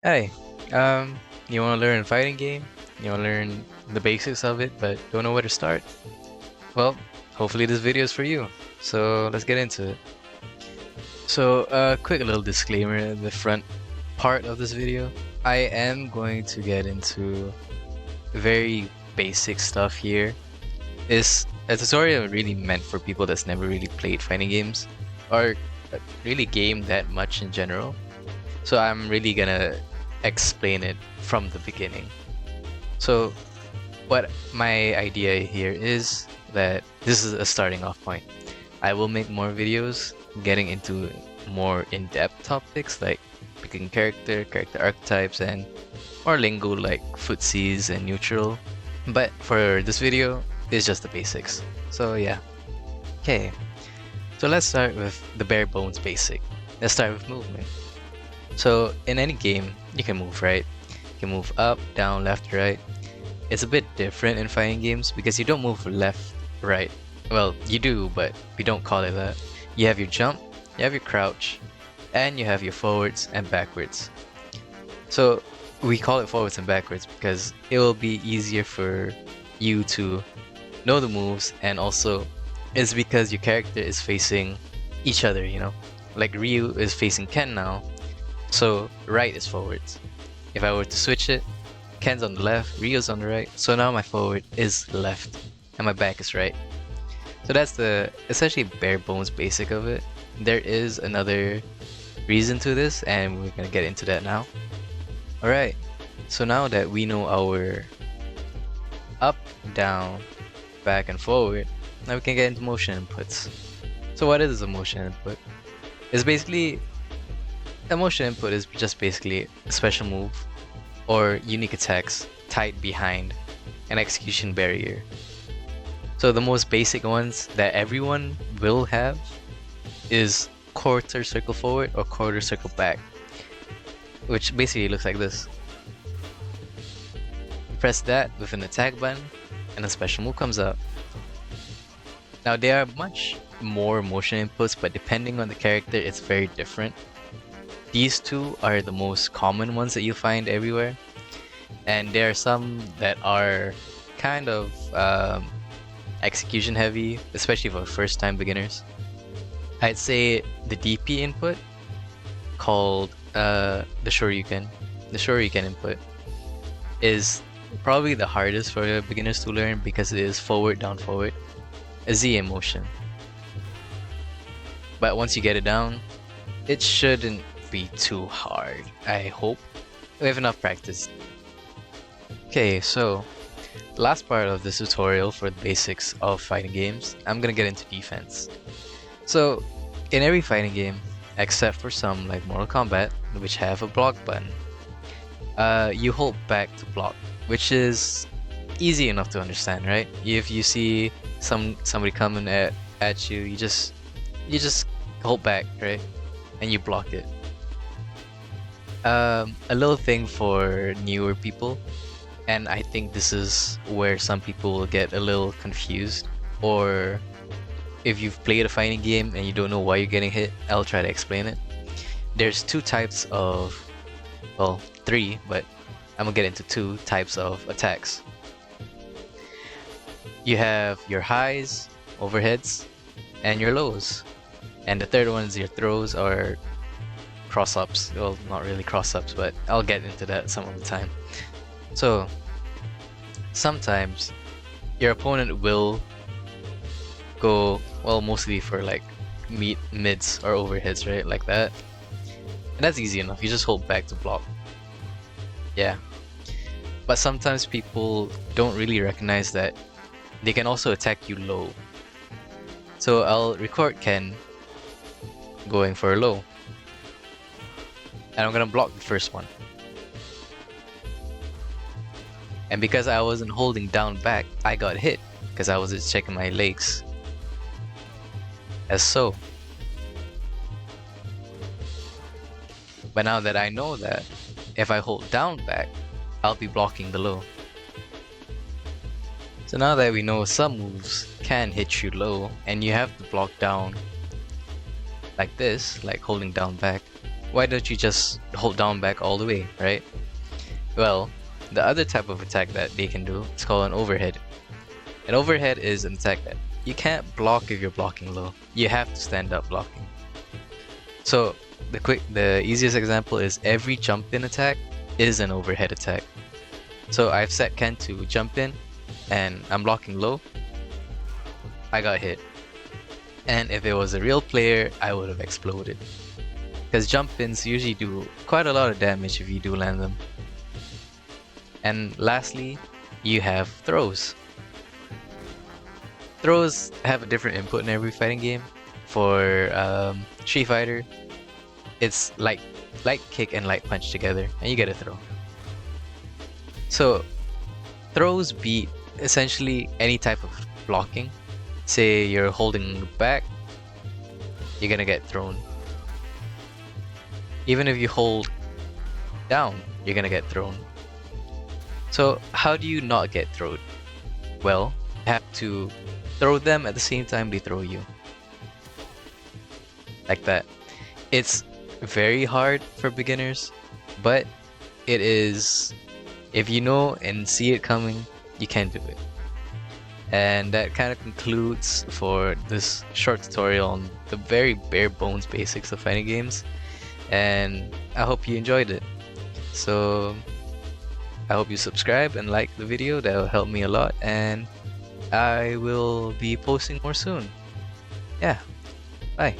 Hey, you want to learn a fighting game? You want to learn the basics of it, but don't know where to start? Well, hopefully this video is for you. So let's get into it. So, quick little disclaimer in the front part of this video. I am going to get into very basic stuff here. It's a tutorial really meant for people that's never really played fighting games or really game that much in general. So I'm really gonna explain it from the beginning. So what my idea here is that this is a starting off point. I will make more videos getting into more in-depth topics like picking character archetypes, and more lingo like footsies and neutral. But for this video, it's just the basics. So yeah. Okay, so let's start with the bare bones basic. Let's start with movement. So in any game, you can move, right? You can move up, down, left, right. It's a bit different in fighting games because you don't move left, right. Well, you do, but we don't call it that. You have your jump, you have your crouch, and you have your forwards and backwards. So we call it forwards and backwards because it will be easier for you to know the moves, and also it's because your character is facing each other, you know? Like Ryu is facing Ken now, so right is forwards. If I were to switch it, Ken's on the left, Ryu's on the right, so now my forward is left and my back is right. So that's the essentially bare bones basic of it. There is another reason to this, and we're gonna get into that now. Alright, so now that we know our up, down, back, and forward, now we can get into motion inputs. So what is a motion input? It's basically a motion input is just basically a special move or unique attacks tied behind an execution barrier. So the most basic ones that everyone will have is quarter circle forward or quarter circle back, which basically looks like this. Press that with an attack button and a special move comes up. Now there are much more motion inputs, but depending on the character it's very different. These two are the most common ones that you find everywhere, and there are some that are kind of execution heavy, especially for first time beginners. I'd say the DP input, called the Shoryuken. The Shoryuken input is probably the hardest for beginners to learn because it is forward, down, forward, a Z in motion. But once you get it down, it shouldn't be too hard, I hope. We have enough practice. Okay, so the last part of this tutorial for the basics of fighting games, I'm gonna get into defense. So in every fighting game, except for some like Mortal Kombat, which have a block button, you hold back to block, which is easy enough to understand, right? If you see somebody coming at you, you just hold back, right? And you block it. A little thing for newer people, and I think this is where some people will get a little confused, or if you've played a fighting game and you don't know why you're getting hit, I'll try to explain it. There's two types of, well, three, but I'm gonna get into two types of attacks. You have your highs, overheads, and your lows. And the third one is your throws or cross-ups. Well, not really cross-ups, but I'll get into that some of the time. So, sometimes your opponent will go, well, mostly for like mids or overheads, right? Like that. And that's easy enough. You just hold back to block. Yeah. But sometimes people don't really recognize that they can also attack you low. So I'll record Ken going for a low. And I'm gonna block the first one. And because I wasn't holding down back, I got hit because I was just checking my legs. As so. But now that I know that, if I hold down back, I'll be blocking the low. So now that we know some moves can hit you low and you have to block down like this, like holding down back, why don't you just hold down back all the way, right? Well, the other type of attack that they can do is called an overhead. An overhead is an attack that you can't block if you're blocking low. You have to stand up blocking. So the easiest example is every jump in attack is an overhead attack. So I've set Ken to jump in and I'm blocking low. I got hit. And if it was a real player, I would have exploded. Because jump ins usually do quite a lot of damage if you do land them. And lastly, you have throws. Throws have a different input in every fighting game. For Street Fighter, it's light kick and light punch together, and you get a throw. So throws beat essentially any type of blocking. Say you're holding back, you're gonna get thrown. Even if you hold down, you're gonna get thrown. So how do you not get thrown? Well, you have to throw them at the same time they throw you. Like that. It's very hard for beginners, but it is, if you know and see it coming, you can do it. And that kind of concludes for this short tutorial on the very bare bones basics of fighting games. And I hope you enjoyed it. So I hope you subscribe and like the video. That will help me a lot, and I will be posting more soon. Yeah, bye.